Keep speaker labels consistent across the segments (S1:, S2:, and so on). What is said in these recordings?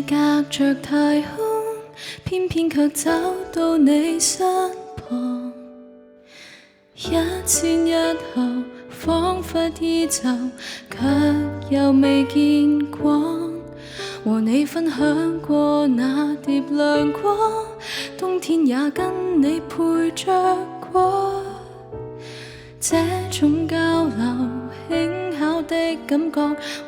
S1: 你隔着太空，偏偏卻找到你身旁。一前一後，彷彿依舊，卻又未見光。和你分享過那碟亮光，冬天也跟你陪着過。這種交流輕巧的感覺，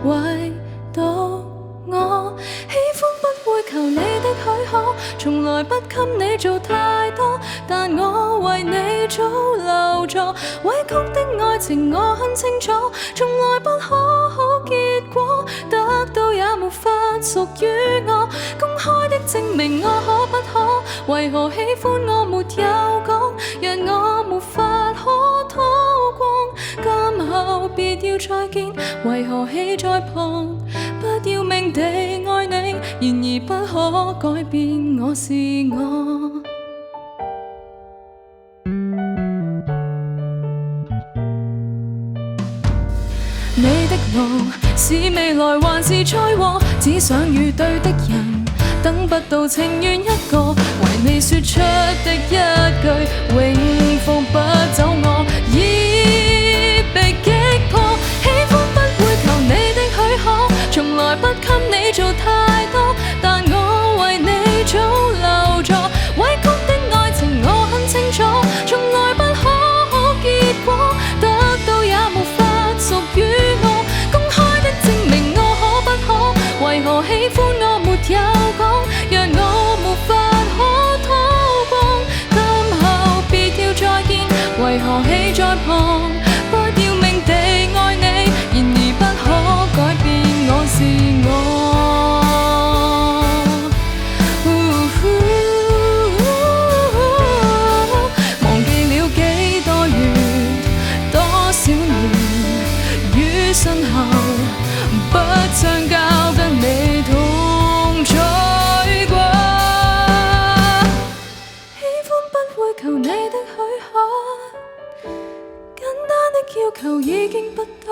S1: 唯獨我喜歡不會求你的許可，從來不給你做太多，但我為你早留座。委曲的愛情我很清楚，從來不可好結果，得到也沒法屬於我。公開的證明我可不可？為何喜歡我沒有講，讓我沒法可拖光？今後別要再見，為何企在旁？不要命地愛你，然而不可改變我是我。你的路是未來還是災禍？只想遇對的人，等不到情願一個，為你說出的一句永放不走我，已被擊破。喜歡不會求你的許可，從來不給你做太多，但我為你早留座。委曲的愛情我很清楚，從來不可好結果，得到也沒法屬於我。公開的證明我可不可？為何喜歡我沒有講，讓我沒法可拖光？今後別要再見，為何企在旁？不要命地愛你，然而不可改變我是我。忘記了幾多月，多少年於身後，不將交跟你同醉過。喜歡不會求你的許可，簡單的要求已經不多。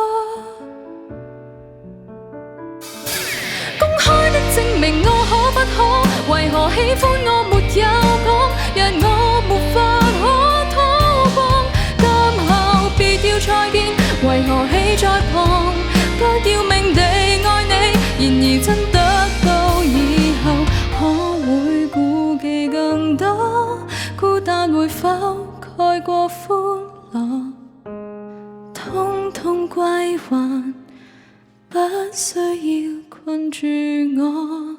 S1: 公開的證明我可不可？為何喜歡我沒有講，讓我沒法可拖光？今後別要再見，為何企在旁？不要命地愛你，然而真得到以後，可會顧忌更多？孤單會否蓋過歡樂？通通歸還，不需要困住我。